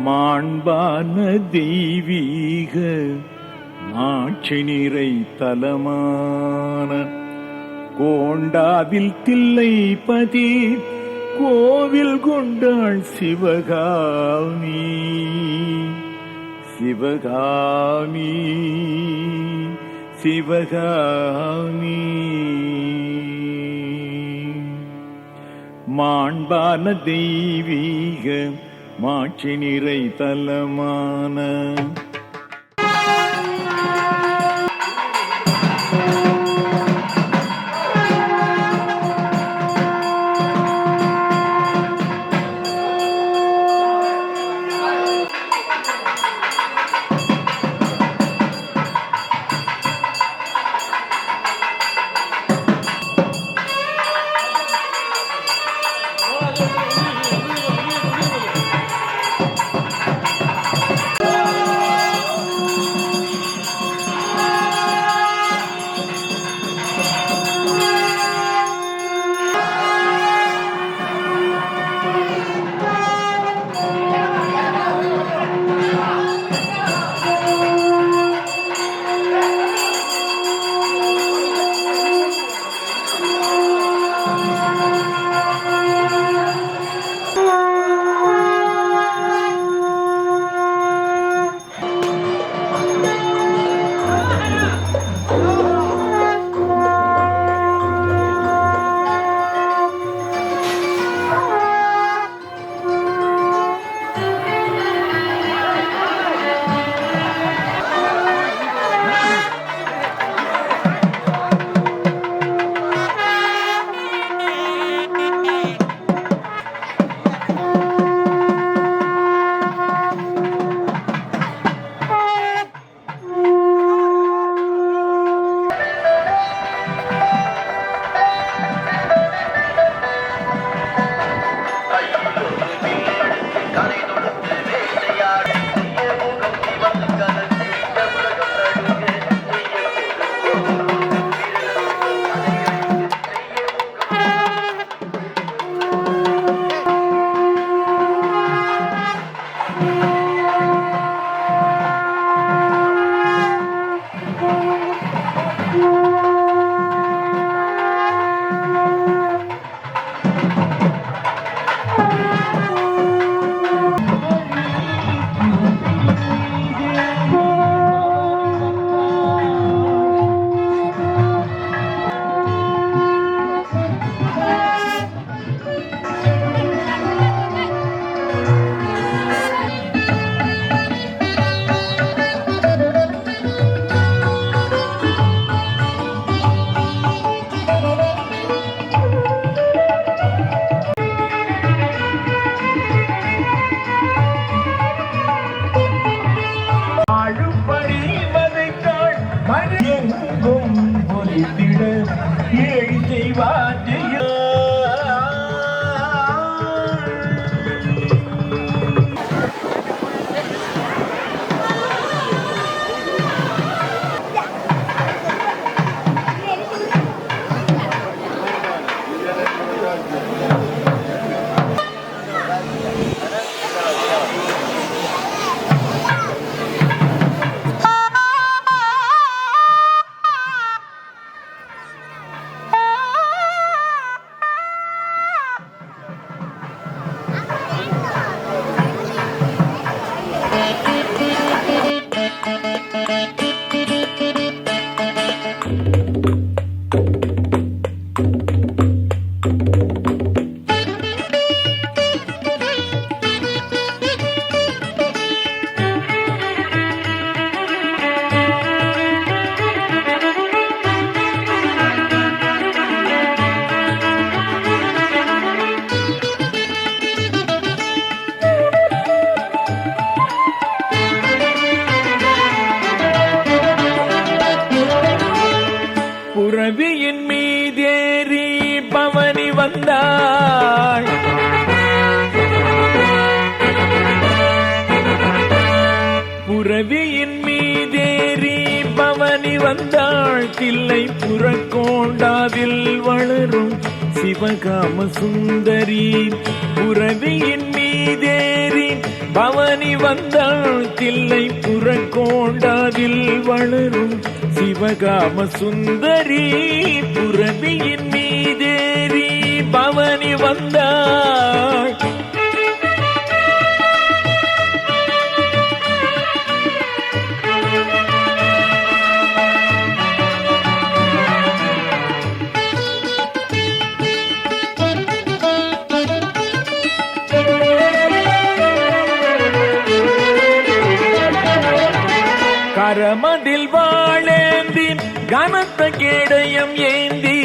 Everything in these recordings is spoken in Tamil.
மாண்பான தெய்வீக ஆட்சி நிறை தலமான கோண்டாவில் தில்லைபதி கோவில் கொண்டாள் சிவகாமி சிவகாமி சிவகாமி. மாண்பான தெய்வீக மாட்சி நிறை தலமான புரவியின் மீதேறி பவனி வந்தாள். புரவியின் மீதேறி பவனி வந்தாள். தில்லை புறக்கோண்டாவில் வளரும் சிவகாம சுந்தரி. புரவியின் மீதேறி பவனி வந்தாள் தில்லை புறக்கோண்டாதில் வளரும் சிவகாம சுந்தரி புரவியின் மீதேறி பவனி வந்தாள். கரமதில் வாழேந்தி கனத்த கேடயம் ஏந்தி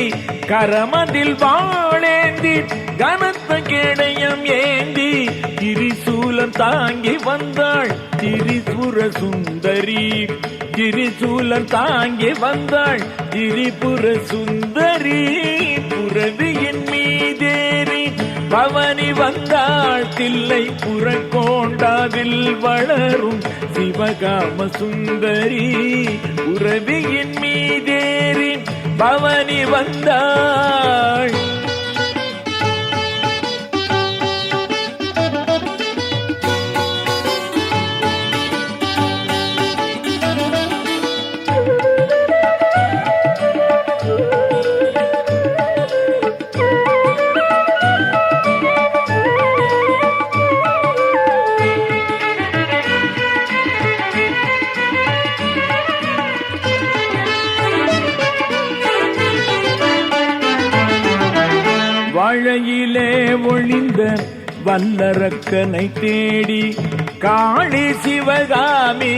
கரமதில் வாழேந்தி கனத்த கேடயம் ஏந்தி திரிசூலம் தாங்கி வந்தாள் திரிபுர சுந்தரி. திரிசூலம் தாங்கி வந்தாள் திரிபுர சுந்தரி புரவியின் மீதேறி பவனி வந்தாள் தில்லை புறக்கோண்டாவில் வளரும் சிவகாம சுந்தரி புரவியின் மீதேறி பவனி வந்தாள். வாழையிலே ஒளிந்த வல்லரக்கனை தேடி காளி சிவகாமி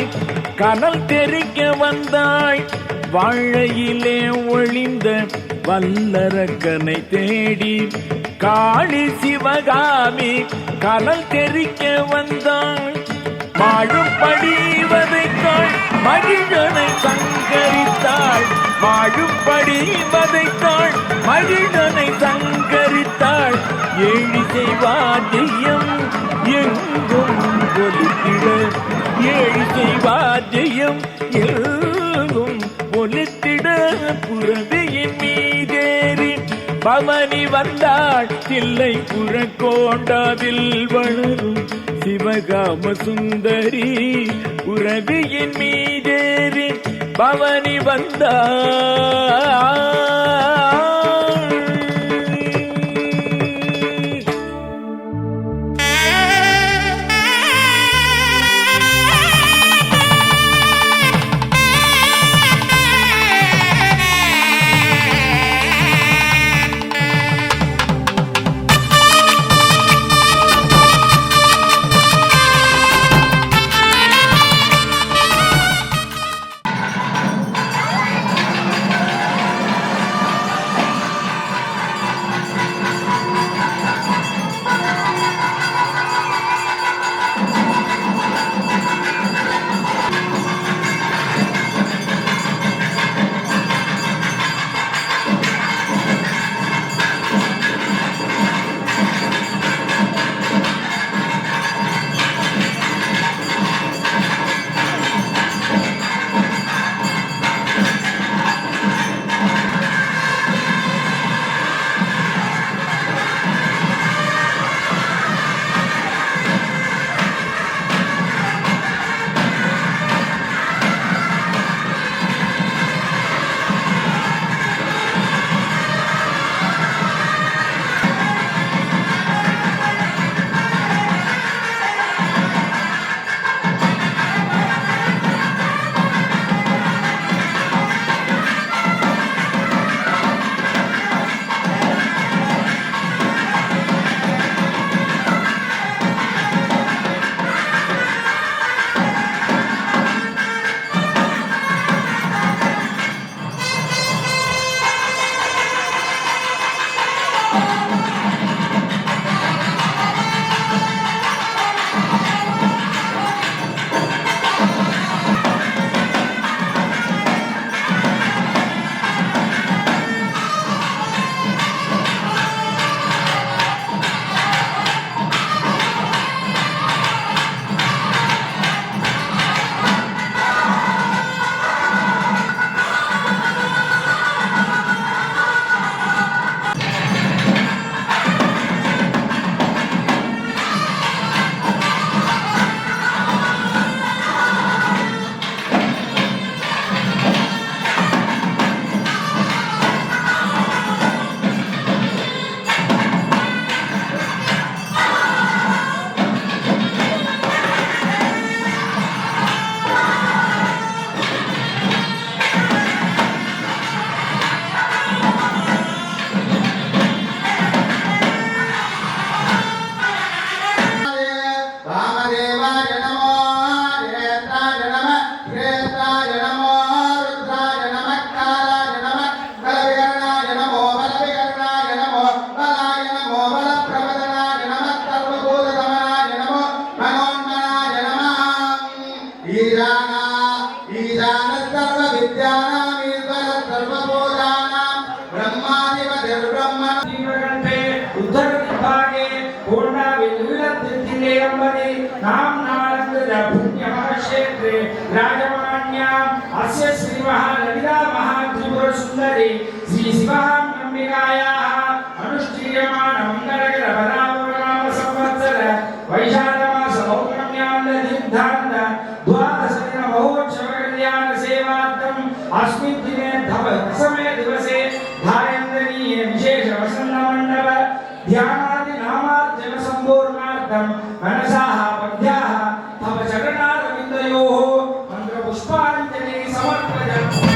கனல் தெரிக்க வந்தாள். வாழையிலே ஒளிந்த வல்லரக்கனை தேடி காளி சிவகாமி கனல் தெரிக்க வந்தாள். வாழும்படி வதைத்தாள் மகிழனை சங்கரித்தாள். வாழும்படி வதைத்தாள் மகிழனை சங்கரித்தாள். ஏழிசை வாத்தியம் எங்கும் ஒலித்திட ஏழிசை வாத்தியம் எங்கும் ஒலித்திட புரவியின் மீதேறி பவனி வந்தாள் தில்லை புறக்கோண்டாவில் வளரும் சிவகாம சுந்தரி புரவியின் மீதேறி பவனி வந்தாள். संवत्सरे श्री शिवां अंबिकायाः अनुष्ठीयमान मंगलकरपरावनाम संवत्सर वैशाख मास पौर्णम्यां दीर्घान्त द्वादश दिन महोत्सव कल्याण सेवार्थम् अस्मिन् दिने दशमे दिवसे धायन्दनीय विशेष वसंत मंडप ध्यानादि नामार्चन संपूर्णार्थं मनसाः पद्याः तव चरणारविन्दयोः मन्त्रपुष्पाञ्जलि समर्पयामि।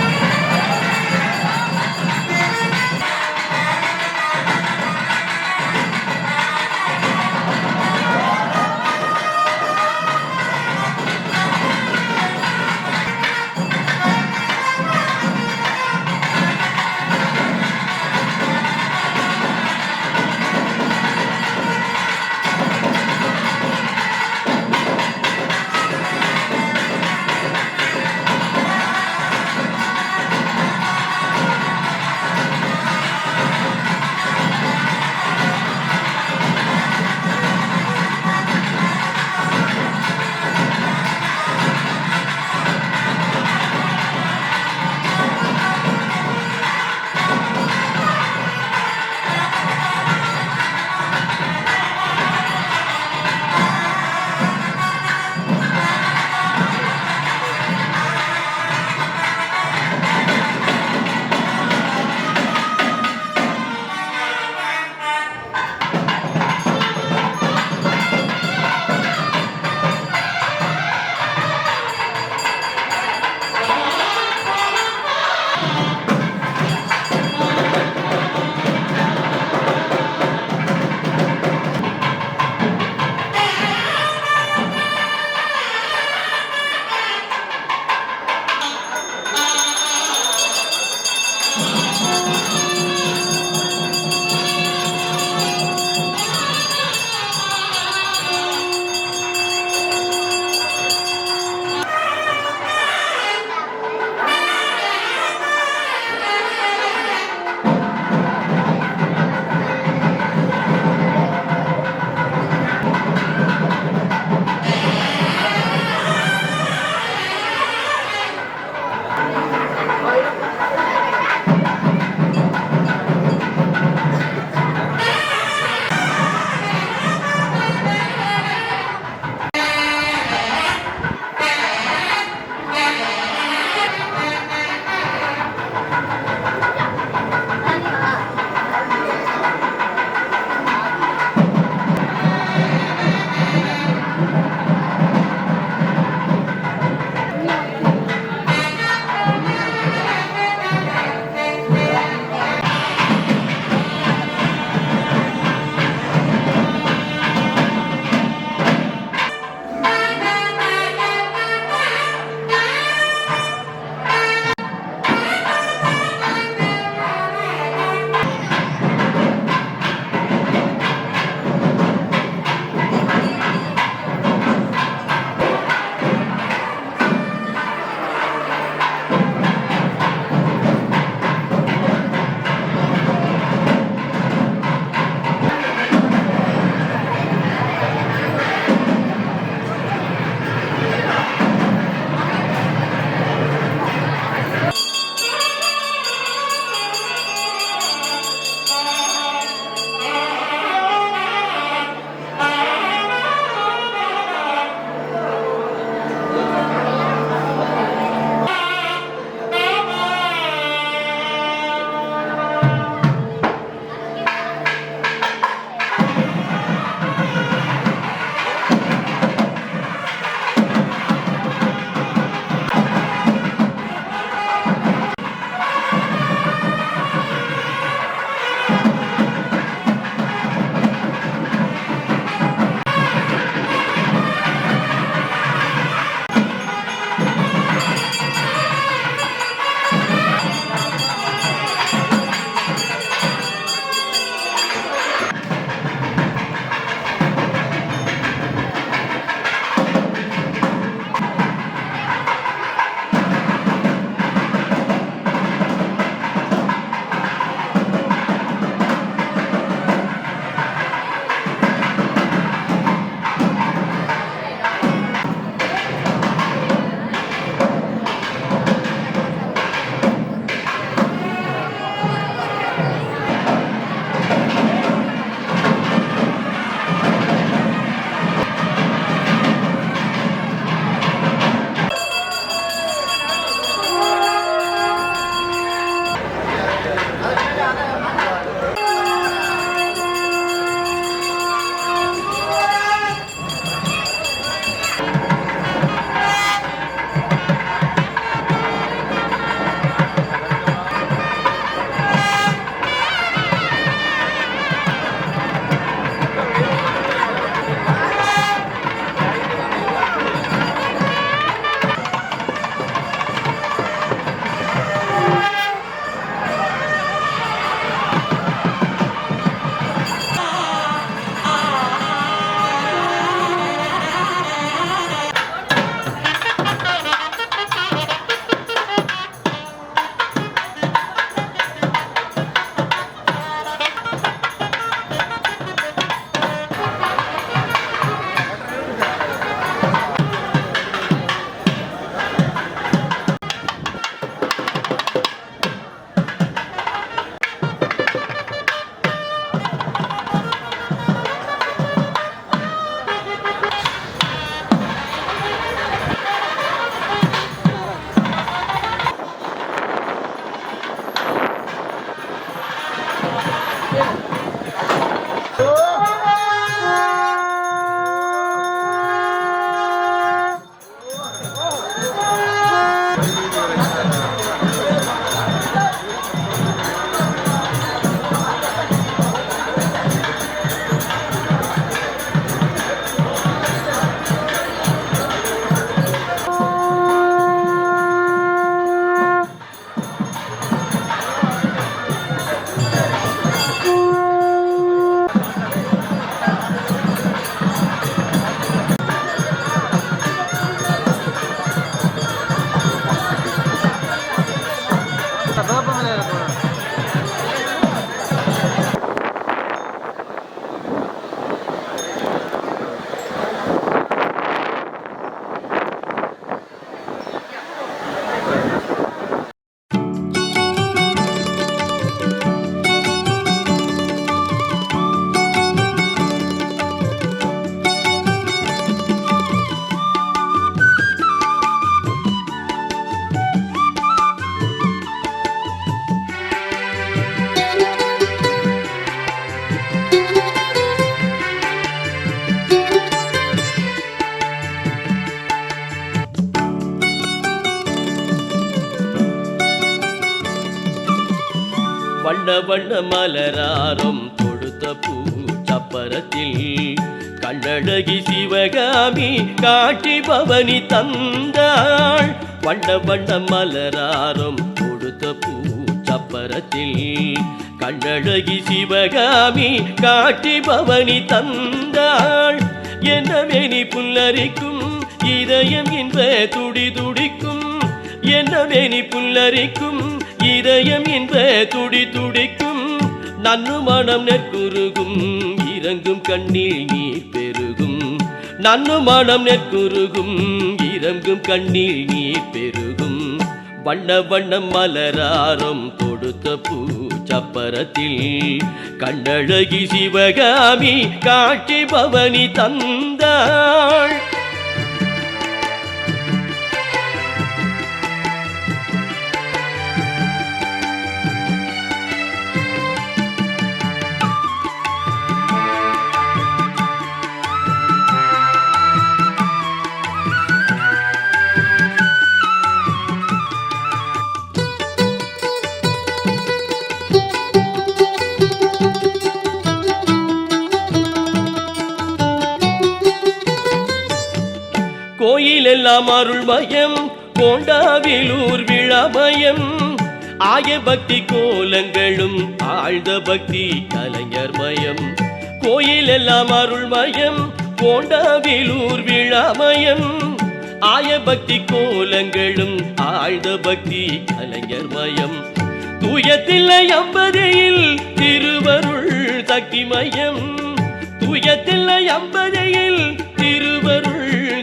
வண்ண மலராரம் தொடுத்த பூ சப்பரத்தில் கண்ணழகி சிவகாமி காட்டி பவனி தந்தாள். வண்ண மலராரம் தொடுத்த பூ சப்பரத்தில் கண்ணழகி சிவகாமி காட்டி பவனி தந்தாள். என்ன மேனி புல்லரிக்கும் இதயம் இன்ப துடி துடிக்கும். என்ன மேனி புல்லரிக்கும் இதயம் இன்ப துடி துடிக்கும். நன்னு மனம் நெற்குருகும் இறங்கும் கண்ணீர் நீர் பெருகும். நன்னு மனம் நெற்குருகும் இறங்கும் கண்ணீர் நீர் பெருகும். வண்ண மலராரம் தொடுத்த பூ சப்பரத்தில் கண்ணழகி சிவகாமி காட்சி பவனி தந்தாள். கோயிலெல்லாம் அருள்மயம் கோண்டாவிலூர் விழாமயம். ஆய பக்தி கோலங்களும் ஆழ்ந்த பக்தி கலைஞர் மயம். கோயிலெல்லாம் அருள்மயம் கோண்டாவிலூர் விழாமயம். ஆய பக்தி கோலங்களும் ஆழ்ந்த பக்தி கலைஞர் மயம். தூயத்தில்லை அம்பதையில் திருவருள் சக்தி மயம். தூயத்தில்லை அம்பதையில் திருவருள்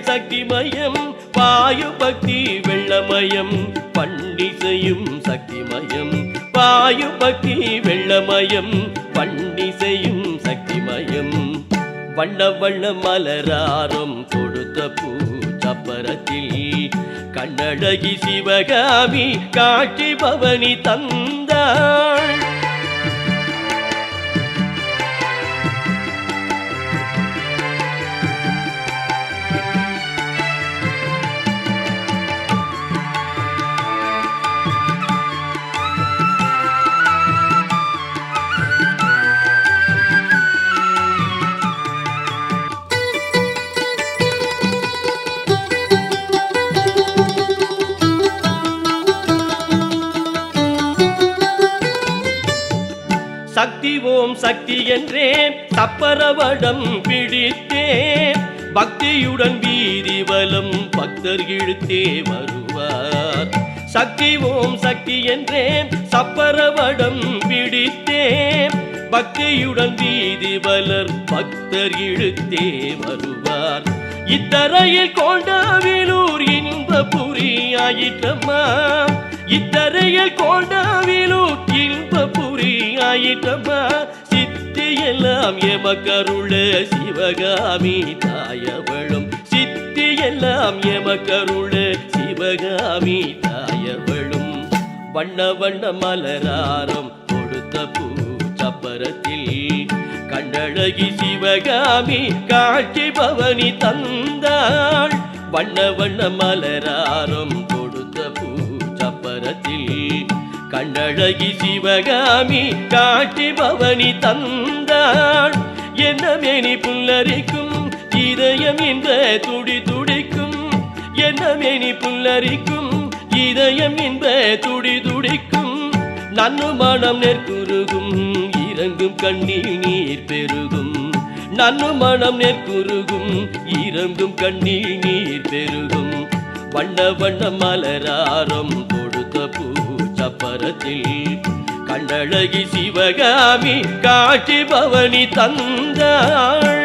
சக்தி மயம். பாயு பக்தி வெள்ளமயம் பண்டிசையும் சக்தி மயம். பாயு பக்தி வெள்ளமயம் பண்டிசையும் சக்தி மயம். வண்ண மலராரம் கொடுத்த பூ சப்பரத்தில் கண்ணழகி சிவகாமி காட்சி பவனி தந்தாள். சக்தி ஓம் சக்தி என்றேன் சப்பரவடம் பிடித்தேன். பக்தியுடன் வீதி வலம் பக்தர் இழுத்தே வருவார். சக்தி ஓம் சக்தி என்றேன் சப்பரவடம் பிடித்தேன். பக்தியுடன் வீதி வலர் பக்தர் இழுத்தே வருவார். இத்தரையில் கோண்டாவிலூர் இன்ப புரி ஆயிற்றம்மா. இத்தரையில் கோண்டாவிலூர் இன்ப புரி ஆயிற்றம்மா. சித்தி எல்லாம் எமக்கருள சிவகாமி தாயவளும். சித்தி எல்லாம் எமக்கருள சிவகாமி தாயவளும். வண்ண மலராரம் கொடுத்த பூ சப்பரத்தில் கண்ணழகி சிவகாமி காட்சி பவனி தந்தாள். வண்ண மலராரம் கொடுத்த பூ சப்பரத்தில் கண்ணழகி சிவகாமி காட்சி பவனி தந்தாள். என்ன மேனி புல்லரிக்கும் இதயம் இந்த துடி துடிக்கும். என்ன மேனி புல்லரிக்கும் இதயம் இந்த துடி துடிக்கும். நன்னு மனம் நெற்குருகும் இறங்கும் கண்ணீர் நீர் பெருகும். நன்னு மனம் நெற்குருகும் இறங்கும் கண்ணீர் நீர் பெருகும். வண்ண மலராரம் கொடுத்த பூ சப்பரத்தில் கண்ணழகி சிவகாமி காட்சி பவனி தந்தாள்.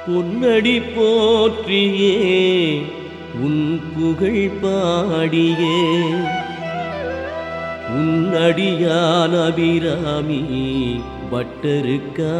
பொன்னடி போற்றியே உன் புகழ் பாடியே உன் அடியான் அபிராமி பட்டருக்கா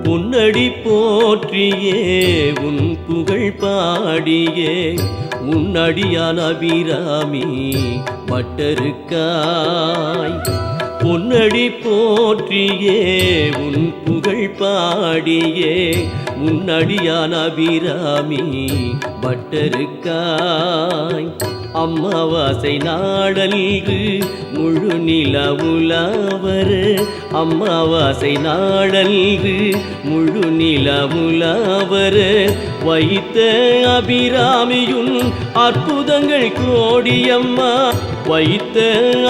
பொன்னடி போற்றியே உன் புகழ் பாடியே முன்னடியான் அபிராமி பட்டருக்காய் பொன்னடி போற்றியே உன் புகழ் பாடியே முன்னடியான் அபிராமி பட்டருக்காய் அம்மாவாசை நாடல்கு முழு நிலவுலாவர் அம்மாவாசை நாடல்கு முழு நிலவுலாவர் வைத்த அபிராமியுன் அற்புதங்கள் கோடியம்மா வைத்த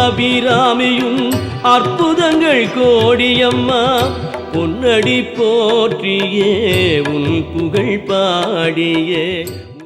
அபிராமியுன் அற்புதங்கள் கோடியம்மா பொன்னடி போற்றியே உன் புகழ் பாடியே